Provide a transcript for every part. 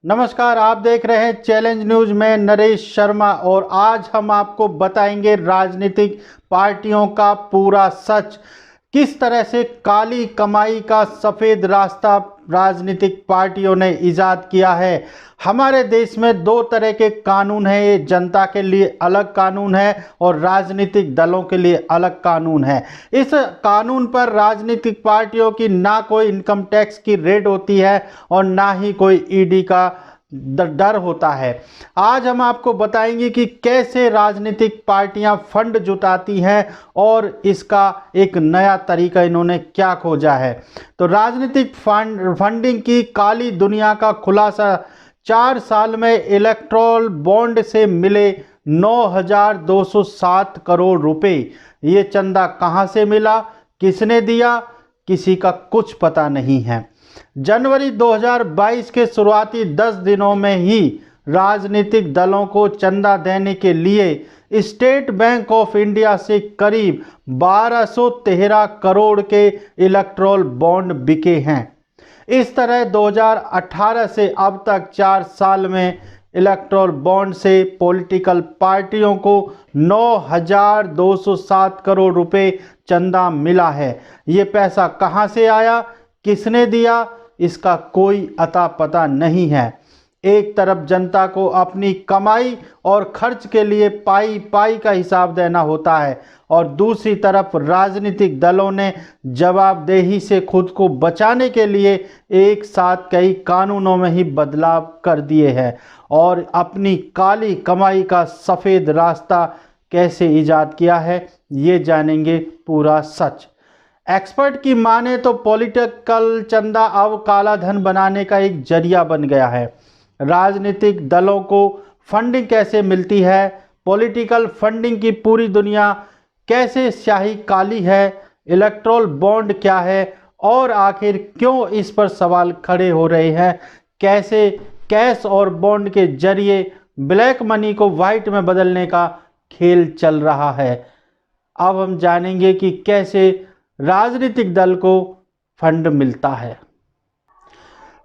नमस्कार, आप देख रहे हैं चैलेंज न्यूज में नरेश शर्मा और आज हम आपको बताएंगे राजनीतिक पार्टियों का पूरा सच। किस तरह से काली कमाई का सफ़ेद रास्ता राजनीतिक पार्टियों ने इजाद किया है। हमारे देश में दो तरह के कानून हैं, ये जनता के लिए अलग कानून है और राजनीतिक दलों के लिए अलग कानून है। इस कानून पर राजनीतिक पार्टियों की ना कोई इनकम टैक्स की रेड होती है और ना ही कोई ईडी का डर होता है। आज हम आपको बताएंगे कि कैसे राजनीतिक पार्टियां फंड जुटाती हैं और इसका एक नया तरीका इन्होंने क्या खोजा है। तो राजनीतिक फंडिंग की काली दुनिया का खुलासा 4 साल में इलेक्टोरल बॉन्ड से मिले 9,207 करोड़ रुपए। ये चंदा कहां से मिला, किसने दिया, किसी का कुछ पता नहीं है। जनवरी 2022 के शुरुआती 10 दिनों में ही राजनीतिक दलों को चंदा देने के लिए स्टेट बैंक ऑफ इंडिया से करीब 1213 करोड़ के इलेक्टोरल बॉन्ड बिके हैं। इस तरह 2018 से अब तक 4 साल में इलेक्टोरल बॉन्ड से पॉलिटिकल पार्टियों को 9,207 करोड़ रुपए चंदा मिला है। ये पैसा कहां से आया, किसने दिया, इसका कोई अता पता नहीं है। एक तरफ जनता को अपनी कमाई और खर्च के लिए पाई पाई का हिसाब देना होता है और दूसरी तरफ राजनीतिक दलों ने जवाबदेही से खुद को बचाने के लिए एक साथ कई कानूनों में ही बदलाव कर दिए हैं और अपनी काली कमाई का सफ़ेद रास्ता कैसे ईजाद किया है, ये जानेंगे पूरा सच। एक्सपर्ट की माने तो पॉलिटिकल चंदा अब काला धन बनाने का एक जरिया बन गया है। राजनीतिक दलों को फंडिंग कैसे मिलती है, पॉलिटिकल फंडिंग की पूरी दुनिया कैसे स्याही काली है, इलेक्टोरल बॉन्ड क्या है और आखिर क्यों इस पर सवाल खड़े हो रहे हैं, कैसे कैश और बॉन्ड के जरिए ब्लैक मनी को वाइट में बदलने का खेल चल रहा है। अब हम जानेंगे कि कैसे राजनीतिक दल को फंड मिलता है।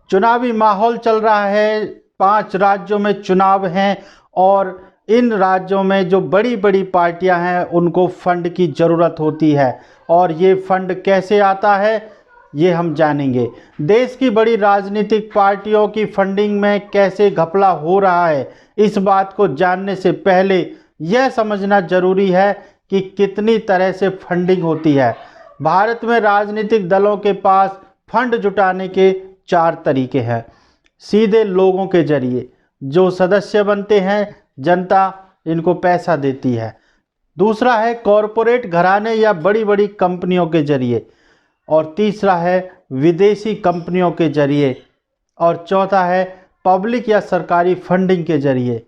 चुनावी माहौल चल रहा है, 5 राज्यों में चुनाव हैं और इन राज्यों में जो बड़ी बड़ी पार्टियां हैं उनको फंड की ज़रूरत होती है और ये फंड कैसे आता है ये हम जानेंगे। देश की बड़ी राजनीतिक पार्टियों की फंडिंग में कैसे घपला हो रहा है, इस बात को जानने से पहले यह समझना जरूरी है कि कितनी तरह से फंडिंग होती है। भारत में राजनीतिक दलों के पास फंड जुटाने के 4 तरीके हैं। सीधे लोगों के जरिए, जो सदस्य बनते हैं, जनता इनको पैसा देती है। दूसरा है कॉरपोरेट घराने या बड़ी बड़ी कंपनियों के जरिए और तीसरा है विदेशी कंपनियों के जरिए और चौथा है पब्लिक या सरकारी फंडिंग के जरिए।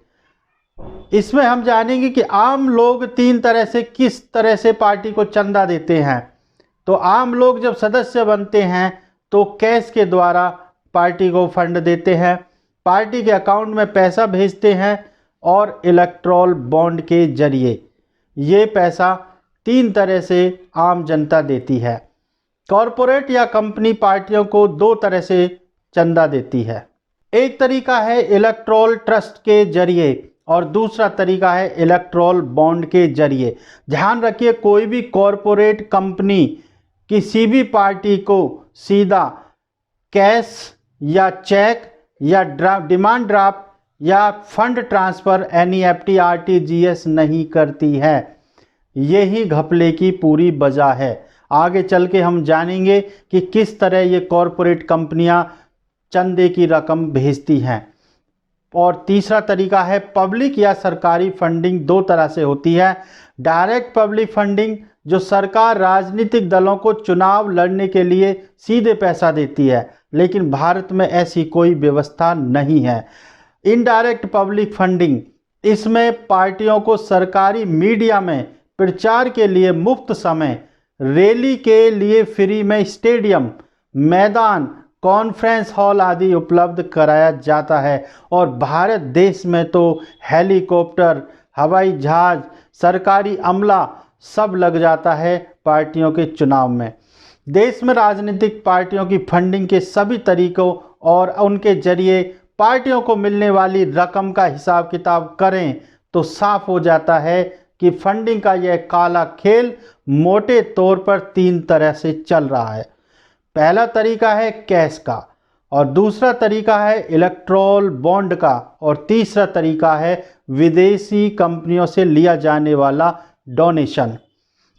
इसमें हम जानेंगे कि आम लोग 3 तरह से किस तरह से पार्टी को चंदा देते हैं। तो आम लोग जब सदस्य बनते हैं तो कैश के द्वारा पार्टी को फंड देते हैं, पार्टी के अकाउंट में पैसा भेजते हैं और इलेक्टोरल बॉन्ड के जरिए ये पैसा 3 तरह से आम जनता देती है। कॉरपोरेट या कंपनी पार्टियों को 2 तरह से चंदा देती है। एक तरीका है इलेक्टोरल ट्रस्ट के जरिए और दूसरा तरीका है इलेक्टोरल बॉन्ड के जरिए। ध्यान रखिए, कोई भी कॉरपोरेट कंपनी किसी भी पार्टी को सीधा कैश या चेक या डिमांड ड्राफ्ट या फंड ट्रांसफ़र NEFT RTGS नहीं करती है। यही घपले की पूरी वजह है। आगे चल के हम जानेंगे कि किस तरह ये कॉरपोरेट कंपनियां चंदे की रकम भेजती हैं। और तीसरा तरीका है पब्लिक या सरकारी फंडिंग। 2 तरह से होती है। डायरेक्ट पब्लिक फंडिंग, जो सरकार राजनीतिक दलों को चुनाव लड़ने के लिए सीधे पैसा देती है, लेकिन भारत में ऐसी कोई व्यवस्था नहीं है। इनडायरेक्ट पब्लिक फंडिंग, इसमें पार्टियों को सरकारी मीडिया में प्रचार के लिए मुफ्त समय, रैली के लिए फ्री में स्टेडियम, मैदान, कॉन्फ्रेंस हॉल आदि उपलब्ध कराया जाता है। और भारत देश में तो हेलीकॉप्टर, हवाई जहाज, सरकारी अमला सब लग जाता है पार्टियों के चुनाव में। देश में राजनीतिक पार्टियों की फंडिंग के सभी तरीकों और उनके जरिए पार्टियों को मिलने वाली रकम का हिसाब किताब करें तो साफ हो जाता है कि फंडिंग का यह काला खेल मोटे तौर पर 3 तरह से चल रहा है। पहला तरीका है कैश का, और दूसरा तरीका है इलेक्ट्रोल बॉन्ड का, और तीसरा तरीका है विदेशी कंपनियों से लिया जाने वाला डोनेशन।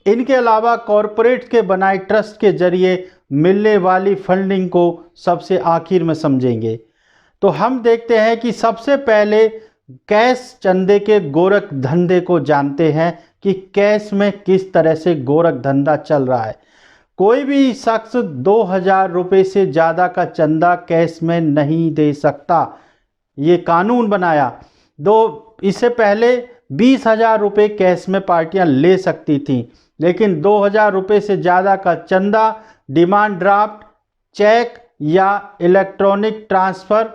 इनके अलावा कॉरपोरेट के बनाए ट्रस्ट के जरिए मिलने वाली फंडिंग को सबसे आखिर में समझेंगे। तो हम देखते हैं कि सबसे पहले कैश चंदे के गोरख धंधे को जानते हैं कि कैश में किस तरह से गोरख धंधा चल रहा है। कोई भी शख्स 2000 रुपये से ज़्यादा का चंदा कैश में नहीं दे सकता, ये कानून बनाया। इससे पहले 20,000 रुपये कैश में पार्टियां ले सकती थीं, लेकिन 2000 रुपये से ज़्यादा का चंदा डिमांड ड्राफ्ट, चेक या इलेक्ट्रॉनिक ट्रांसफ़र,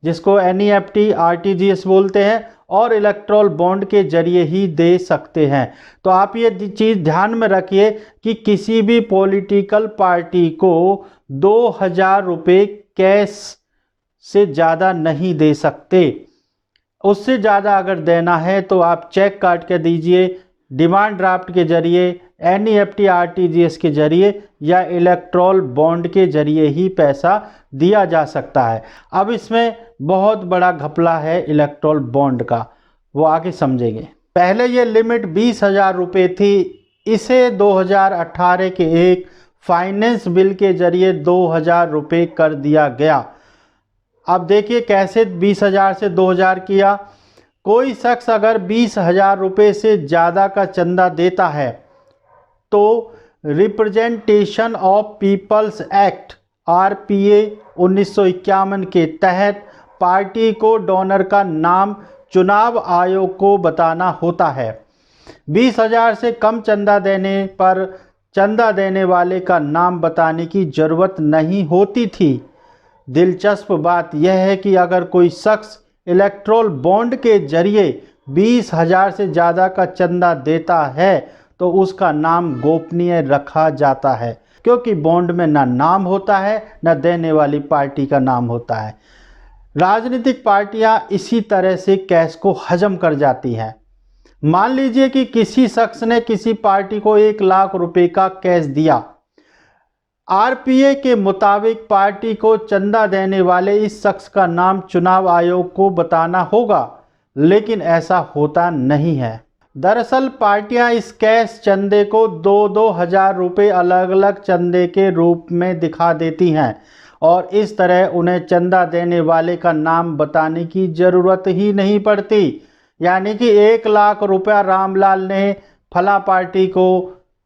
जिसको NEFT RTGS बोलते हैं, और इलेक्ट्रोल बॉन्ड के जरिए ही दे सकते हैं। तो आप ये चीज़ ध्यान में रखिए कि किसी भी पॉलिटिकल पार्टी को 2000 रुपये कैश से ज़्यादा नहीं दे सकते। उससे ज़्यादा अगर देना है तो आप चेक काट के दीजिए, डिमांड ड्राफ्ट के जरिए, NEFT RTGS के जरिए या इलेक्ट्रोल बॉन्ड के जरिए ही पैसा दिया जा सकता है। अब इसमें बहुत बड़ा घपला है इलेक्ट्रोल बॉन्ड का, वो आगे समझेंगे। पहले ये लिमिट 20,000 रुपये थी, इसे 2018 के एक फाइनेंस बिल के जरिए 2000 रुपये कर दिया गया। अब देखिए कैसे 20,000 से 2000 किया। कोई शख्स अगर 20,000 रुपये से ज़्यादा का चंदा देता है तो representation of peoples act RPA 1951 के तहत पार्टी को डोनर का नाम चुनाव आयोग को बताना होता है। 20,000 से कम चंदा देने पर चंदा देने वाले का नाम बताने की ज़रूरत नहीं होती थी। दिलचस्प बात यह है कि अगर कोई शख्स इलेक्ट्रोल बॉन्ड के जरिए 20,000 से ज़्यादा का चंदा देता है तो उसका नाम गोपनीय रखा जाता है, क्योंकि बॉन्ड में ना नाम होता है न देने वाली पार्टी का नाम होता है। राजनीतिक पार्टियां इसी तरह से कैश को हजम कर जाती हैं। मान लीजिए कि किसी शख्स ने किसी पार्टी को 1 लाख रुपए का कैश दिया। RPA के मुताबिक पार्टी को चंदा देने वाले इस शख्स का नाम चुनाव आयोग को बताना होगा, लेकिन ऐसा होता नहीं है। दरअसल पार्टियां इस कैश चंदे को 2-2 हज़ार रुपये अलग अलग चंदे के रूप में दिखा देती हैं और इस तरह उन्हें चंदा देने वाले का नाम बताने की ज़रूरत ही नहीं पड़ती। यानी कि 1 लाख रुपया रामलाल ने फला पार्टी को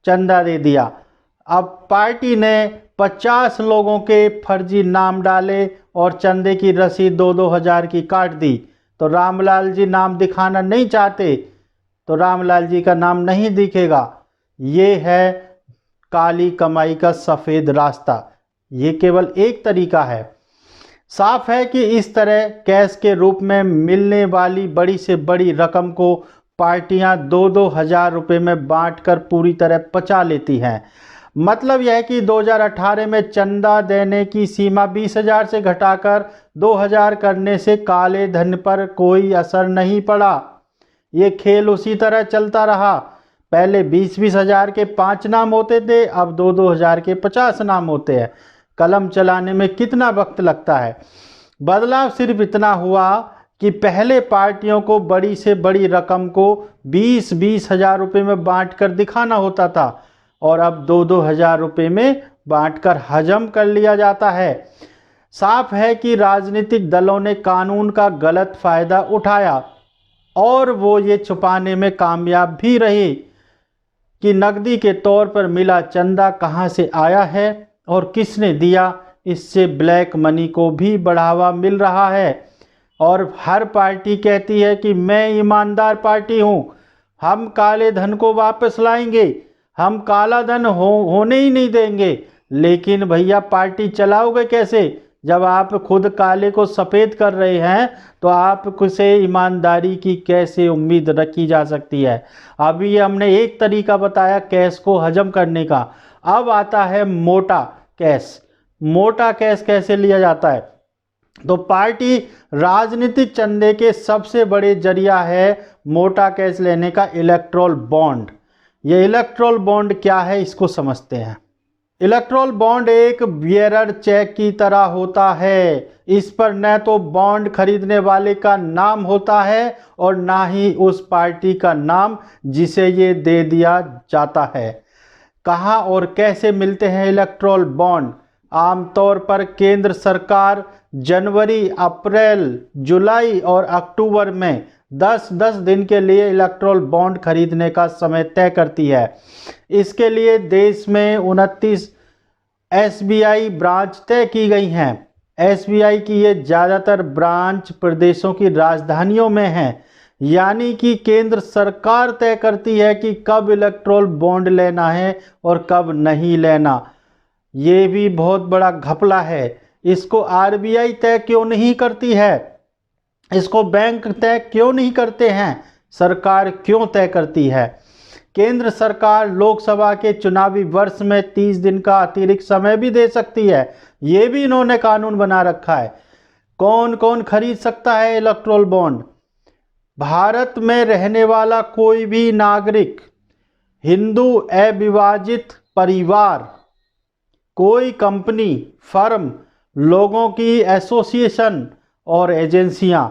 चंदा दे दिया। अब पार्टी ने 50 लोगों के फर्जी नाम डाले और चंदे की रसीद 2-2 हज़ार की काट दी। तो रामलाल जी नाम दिखाना नहीं चाहते तो रामलाल जी का नाम नहीं दिखेगा। ये है काली कमाई का सफ़ेद रास्ता। ये केवल एक तरीका है। साफ है कि इस तरह कैश के रूप में मिलने वाली बड़ी से बड़ी रकम को पार्टियां 2-2 हज़ार रुपये में बांटकर पूरी तरह पचा लेती हैं। मतलब यह है कि 2018 में चंदा देने की सीमा 20,000 से घटाकर 2,000 करने से काले धन पर कोई असर नहीं पड़ा। ये खेल उसी तरह चलता रहा। पहले 20-20 हज़ार के 5 नाम होते थे, अब 2-2 हज़ार के 50 नाम होते हैं। कलम चलाने में कितना वक्त लगता है। बदलाव सिर्फ इतना हुआ कि पहले पार्टियों को बड़ी से बड़ी रकम को 20-20 हज़ार रुपये में बांटकर दिखाना होता था और अब 2-2 हज़ार रुपये में बांटकर हजम कर लिया जाता है। साफ है कि राजनीतिक दलों ने कानून का गलत फ़ायदा उठाया और वो ये छुपाने में कामयाब भी रहे कि नकदी के तौर पर मिला चंदा कहाँ से आया है और किसने दिया। इससे ब्लैक मनी को भी बढ़ावा मिल रहा है और हर पार्टी कहती है कि मैं ईमानदार पार्टी हूँ, हम काले धन को वापस लाएंगे, हम काला धन होने ही नहीं देंगे। लेकिन भैया पार्टी चलाओगे कैसे जब आप खुद काले को सफ़ेद कर रहे हैं? तो आप से ईमानदारी की कैसे उम्मीद रखी जा सकती है। अभी हमने एक तरीका बताया कैश को हजम करने का। अब आता है मोटा कैश। मोटा कैश कैसे लिया जाता है? तो पार्टी राजनीतिक चंदे के सबसे बड़े जरिया है मोटा कैश लेने का इलेक्टोरल बॉन्ड। ये इलेक्टोरल बॉन्ड क्या है इसको समझते हैं। इलेक्टोरल बॉन्ड एक बियरर चेक की तरह होता है। इस पर न तो बॉन्ड खरीदने वाले का नाम होता है और ना ही उस पार्टी का नाम जिसे ये दे दिया जाता है। कहाँ और कैसे मिलते हैं इलेक्टोरल बॉन्ड? आमतौर पर केंद्र सरकार जनवरी, अप्रैल, जुलाई और अक्टूबर में 10-10 दिन के लिए इलेक्टोरल बॉन्ड खरीदने का समय तय करती है। इसके लिए देश में 29 एसबीआई ब्रांच तय की गई हैं। एसबीआई की ये ज़्यादातर ब्रांच प्रदेशों की राजधानियों में हैं, यानी कि केंद्र सरकार तय करती है कि कब इलेक्टोरल बॉन्ड लेना है और कब नहीं लेना। ये भी बहुत बड़ा घपला है। इसको आरबीआई तय क्यों नहीं करती है? इसको बैंक तय क्यों नहीं करते हैं? सरकार क्यों तय करती है? केंद्र सरकार लोकसभा के चुनावी वर्ष में 30 दिन का अतिरिक्त समय भी दे सकती है। ये भी इन्होंने कानून बना रखा है। कौन कौन खरीद सकता है इलेक्टोरल बॉन्ड? भारत में रहने वाला कोई भी नागरिक, हिंदू अविभाजित परिवार, कोई कंपनी, फर्म, लोगों की एसोसिएशन और एजेंसियां,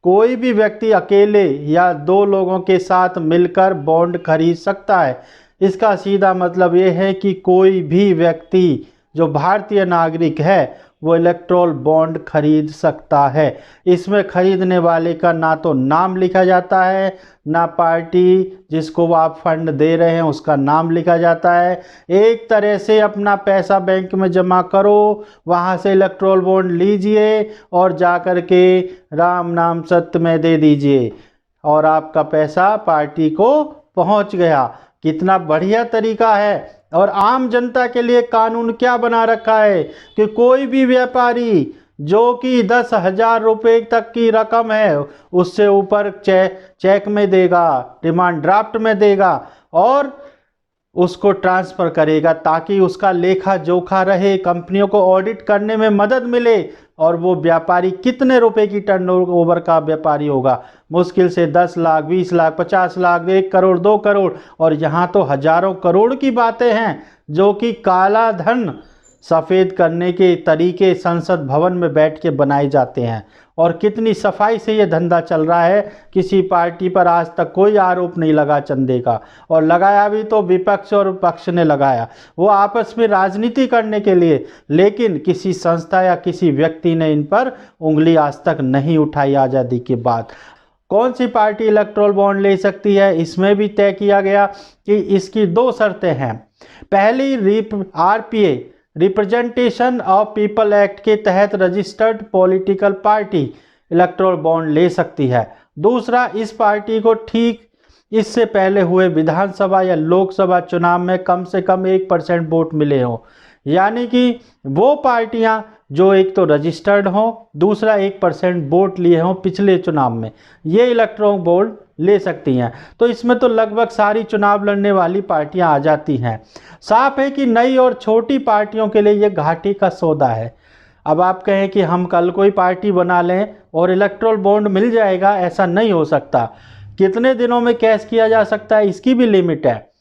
कोई भी व्यक्ति अकेले या 2 लोगों के साथ मिलकर बॉन्ड खरीद सकता है। इसका सीधा मतलब ये है कि कोई भी व्यक्ति जो भारतीय नागरिक है वो इलेक्टोरल बॉन्ड खरीद सकता है। इसमें खरीदने वाले का ना तो नाम लिखा जाता है, ना पार्टी जिसको वो आप फंड दे रहे हैं उसका नाम लिखा जाता है। एक तरह से अपना पैसा बैंक में जमा करो, वहाँ से इलेक्टोरल बॉन्ड लीजिए और जा कर के राम नाम सत्य में दे दीजिए और आपका पैसा पार्टी को पहुँच गया। कितना बढ़िया तरीका है। और आम जनता के लिए कानून क्या बना रखा है कि कोई भी व्यापारी जो कि 10,000 रुपये तक की रकम है उससे ऊपर चेक में देगा, डिमांड ड्राफ्ट में देगा और उसको ट्रांसफ़र करेगा ताकि उसका लेखा जोखा रहे, कंपनियों को ऑडिट करने में मदद मिले। और वो व्यापारी कितने रुपए की टर्नओवर का व्यापारी होगा? मुश्किल से 10 लाख, 20 लाख, 50 लाख, 1 करोड़, 2 करोड़, और यहाँ तो हजारों करोड़ की बातें हैं जो कि काला धन सफ़ेद करने के तरीके संसद भवन में बैठ के बनाए जाते हैं। और कितनी सफाई से ये धंधा चल रहा है। किसी पार्टी पर आज तक कोई आरोप नहीं लगा चंदे का, और लगाया भी तो विपक्ष और पक्ष ने लगाया, वो आपस में राजनीति करने के लिए। लेकिन किसी संस्था या किसी व्यक्ति ने इन पर उंगली आज तक नहीं उठाई आज़ादी के बाद। कौन सी पार्टी इलेक्टोरल बॉन्ड ले सकती है? इसमें भी तय किया गया कि इसकी 2 शर्तें हैं। पहली, RPA representation of people act के तहत registered political party electoral bond ले सकती है। दूसरा, इस पार्टी को ठीक इससे पहले हुए विधानसभा या लोकसभा चुनाव में कम से कम 1% वोट मिले हों, यानी कि वो पार्टियां जो एक तो रजिस्टर्ड हों, दूसरा 1% वोट लिए हों पिछले चुनाव में, ये इलेक्टोरल बॉन्ड ले सकती हैं। तो इसमें तो लगभग सारी चुनाव लड़ने वाली पार्टियां आ जाती हैं। साफ है कि नई और छोटी पार्टियों के लिए ये घाटे का सौदा है। अब आप कहें कि हम कल कोई पार्टी बना लें और इलेक्टोरल बॉन्ड मिल जाएगा, ऐसा नहीं हो सकता। कितने दिनों में कैश किया जा सकता है इसकी भी लिमिट है।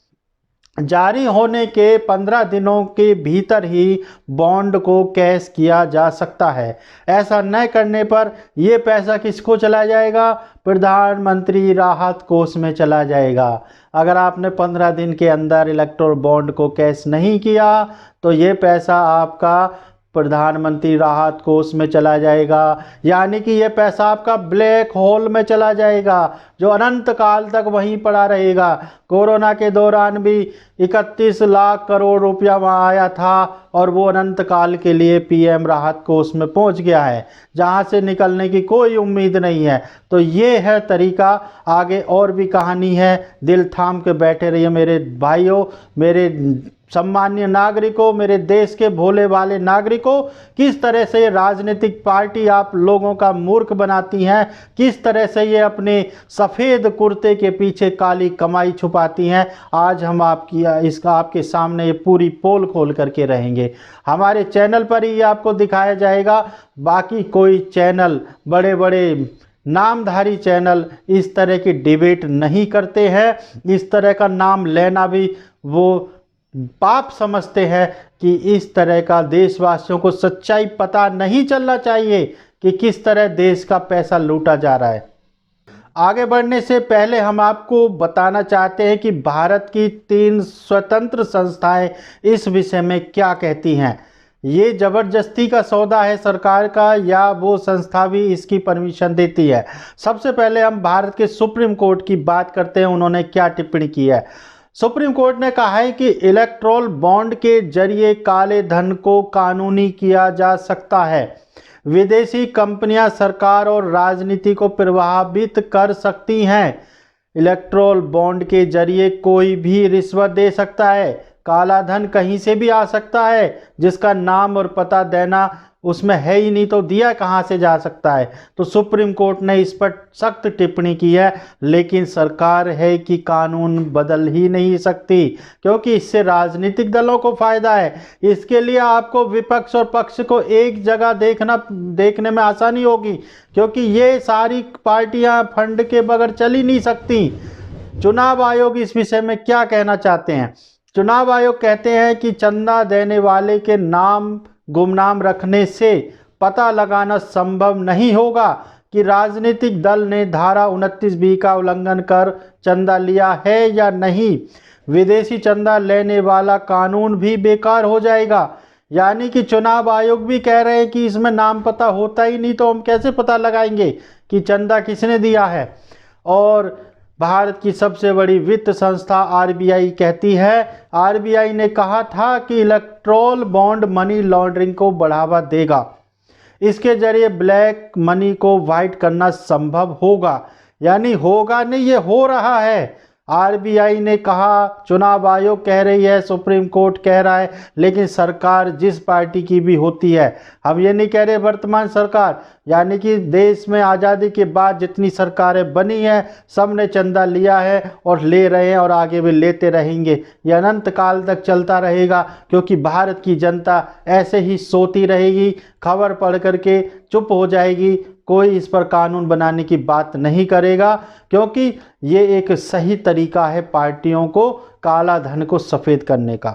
जारी होने के 15 दिनों के भीतर ही बॉन्ड को कैश किया जा सकता है। ऐसा न करने पर यह पैसा किसको चला जाएगा? प्रधानमंत्री राहत कोष में चला जाएगा। अगर आपने 15 दिन के अंदर इलेक्टोरल बॉन्ड को कैश नहीं किया तो ये पैसा आपका प्रधानमंत्री राहत कोष में चला जाएगा, यानी कि ये पैसा आपका ब्लैक होल में चला जाएगा जो अनंत काल तक वहीं पड़ा रहेगा। कोरोना के दौरान भी 31 लाख करोड़ रुपया वहाँ आया था और वो अनंत काल के लिए पीएम राहत कोष में पहुँच गया है, जहाँ से निकलने की कोई उम्मीद नहीं है। तो ये है तरीका। आगे और भी कहानी है, दिल थाम के बैठे रहिए मेरे भाइयों, मेरे सम्मानीय नागरिकों, मेरे देश के भोले भाले नागरिकों। किस तरह से ये राजनीतिक पार्टी आप लोगों का मूर्ख बनाती हैं, किस तरह से ये अपने सफ़ेद कुर्ते के पीछे काली कमाई छुपा पाती हैं, आज हम आपके सामने ये पूरी पोल खोल करके रहेंगे। हमारे चैनल पर ही आपको दिखाया जाएगा, बाकी कोई चैनल, बड़े बड़े नामधारी चैनल इस तरह की डिबेट नहीं करते हैं। इस तरह का नाम लेना भी वो पाप समझते हैं कि इस तरह का देशवासियों को सच्चाई पता नहीं चलना चाहिए कि किस तरह देश का पैसा लूटा जा रहा है। आगे बढ़ने से पहले हम आपको बताना चाहते हैं कि भारत की 3 स्वतंत्र संस्थाएं इस विषय में क्या कहती हैं। ये ज़बरदस्ती का सौदा है सरकार का, या वो संस्था भी इसकी परमिशन देती है। सबसे पहले हम भारत के सुप्रीम कोर्ट की बात करते हैं, उन्होंने क्या टिप्पणी की है। सुप्रीम कोर्ट ने कहा है कि इलेक्ट्रोल बॉन्ड के जरिए काले धन को कानूनी किया जा सकता है। विदेशी कंपनियां सरकार और राजनीति को प्रभावित कर सकती हैं। इलेक्ट्रोल बॉन्ड के जरिए कोई भी रिश्वत दे सकता है, काला धन कहीं से भी आ सकता है, जिसका नाम और पता देना उसमें है ही नहीं, तो दिया कहाँ से जा सकता है। तो सुप्रीम कोर्ट ने इस पर सख्त टिप्पणी की है, लेकिन सरकार है कि कानून बदल ही नहीं सकती, क्योंकि इससे राजनीतिक दलों को फायदा है। इसके लिए आपको विपक्ष और पक्ष को एक जगह देखने में आसानी होगी, क्योंकि ये सारी पार्टियां फंड के बगैर चल ही नहीं सकती। चुनाव आयोग इस विषय में क्या कहना चाहते हैं। चुनाव आयोग कहते हैं कि चंदा देने वाले के नाम गुमनाम रखने से पता लगाना संभव नहीं होगा कि राजनीतिक दल ने धारा 29B का उल्लंघन कर चंदा लिया है या नहीं। विदेशी चंदा लेने वाला कानून भी बेकार हो जाएगा। यानी कि चुनाव आयोग भी कह रहे हैं कि इसमें नाम पता होता ही नहीं, तो हम कैसे पता लगाएंगे कि चंदा किसने दिया है। और भारत की सबसे बड़ी वित्त संस्था RBI कहती है, RBI ने कहा था कि इलेक्ट्रोल बॉन्ड मनी लॉन्ड्रिंग को बढ़ावा देगा। इसके जरिए ब्लैक मनी को वाइट करना संभव होगा। यानी होगा नहीं, ये हो रहा है। RBI ने कहा, चुनाव आयोग कह रही है, सुप्रीम कोर्ट कह रहा है, लेकिन सरकार जिस पार्टी की भी होती है, हम ये नहीं कह रहे वर्तमान सरकार, यानी कि देश में आज़ादी के बाद जितनी सरकारें बनी हैं, सब ने चंदा लिया है और ले रहे हैं और आगे भी लेते रहेंगे। ये अनंत काल तक चलता रहेगा, क्योंकि भारत की जनता ऐसे ही सोती रहेगी, खबर पढ़ करके चुप हो जाएगी, कोई इस पर कानून बनाने की बात नहीं करेगा, क्योंकि ये एक सही तरीका है पार्टियों को काला धन को सफ़ेद करने का।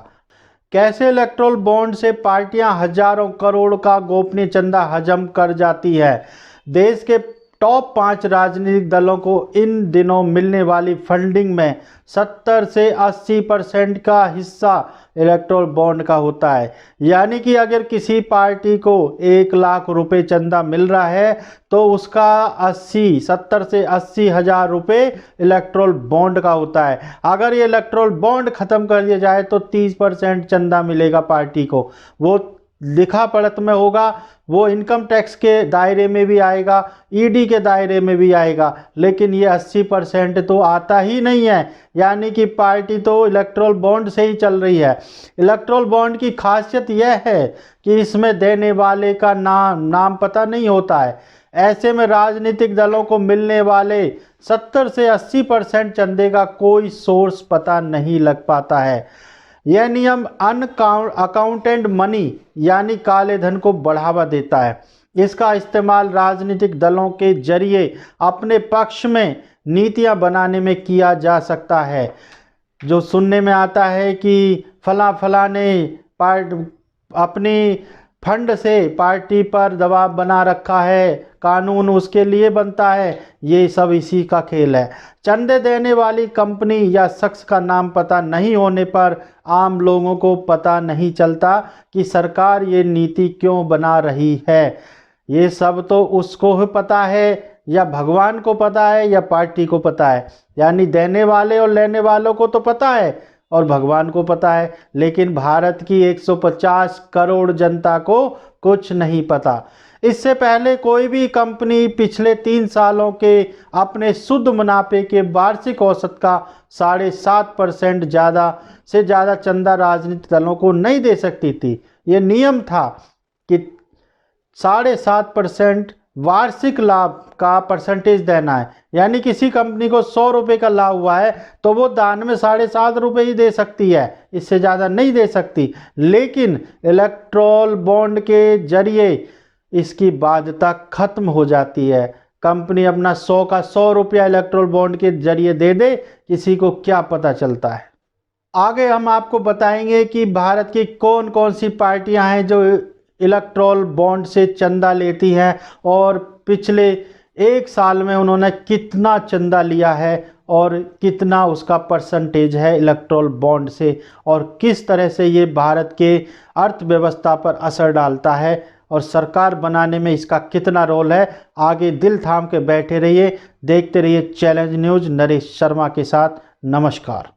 कैसे इलेक्ट्रोल बॉन्ड से पार्टियां हजारों करोड़ का गोपनीय चंदा हजम कर जाती है। देश के टॉप 5 राजनीतिक दलों को इन दिनों मिलने वाली फंडिंग में 70 से 80% का हिस्सा इलेक्ट्रोल बॉन्ड का होता है। यानी कि अगर किसी पार्टी को 1 लाख रुपए चंदा मिल रहा है, तो उसका 70 से 80 हज़ार रुपये इलेक्ट्रोल बॉन्ड का होता है। अगर ये इलेक्ट्रोल बॉन्ड ख़त्म कर दिया जाए तो 30% चंदा मिलेगा पार्टी को। वो लिखा पढ़त में होगा, वो इनकम टैक्स के दायरे में भी आएगा, ईडी के दायरे में भी आएगा, लेकिन ये 80% तो आता ही नहीं है। यानी कि पार्टी तो इलेक्ट्रोल बॉन्ड से ही चल रही है। इलेक्ट्रोल बॉन्ड की खासियत यह है कि इसमें देने वाले का नाम पता नहीं होता है। ऐसे में राजनीतिक दलों को मिलने वाले 70 से 80% चंदे का कोई सोर्स पता नहीं लग पाता है। यह नियम अनअकाउंटेड मनी यानी काले धन को बढ़ावा देता है। इसका इस्तेमाल राजनीतिक दलों के जरिए अपने पक्ष में नीतियां बनाने में किया जा सकता है। जो सुनने में आता है कि फला ने अपनी फंड से पार्टी पर दबाव बना रखा है, कानून उसके लिए बनता है, ये सब इसी का खेल है। चंदे देने वाली कंपनी या शख्स का नाम पता नहीं होने पर आम लोगों को पता नहीं चलता कि सरकार ये नीति क्यों बना रही है। ये सब तो उसको ही पता है, या भगवान को पता है, या पार्टी को पता है। यानी देने वाले और लेने वालों को तो पता है और भगवान को पता है, लेकिन भारत की 150 करोड़ जनता को कुछ नहीं पता। इससे पहले कोई भी कंपनी पिछले 3 सालों के अपने शुद्ध मुनाफे के वार्षिक औसत का 7.5% ज़्यादा चंदा राजनीतिक दलों को नहीं दे सकती थी। ये नियम था कि 7.5% वार्षिक लाभ का परसेंटेज देना है। यानी किसी कंपनी को 100 रुपये का लाभ हुआ है तो वो दान में 7.5 रुपये ही दे सकती है, इससे ज़्यादा नहीं दे सकती। लेकिन इलेक्टोरल बॉन्ड के जरिए इसकी बाध्यता खत्म हो जाती है। कंपनी अपना 100 का 100 रुपया इलेक्टोरल बॉन्ड के जरिए दे दे, किसी को क्या पता चलता है। आगे हम आपको बताएंगे कि भारत की कौन कौन सी पार्टियां हैं जो इलेक्टोरल बॉन्ड से चंदा लेती हैं और पिछले 1 साल में उन्होंने कितना चंदा लिया है और कितना उसका परसेंटेज है इलेक्टोरल बॉन्ड से, और किस तरह से ये भारत के अर्थव्यवस्था पर असर डालता है और सरकार बनाने में इसका कितना रोल है। आगे दिल थाम के बैठे रहिए, देखते रहिए चैलेंज न्यूज़ नरेश शर्मा के साथ। नमस्कार।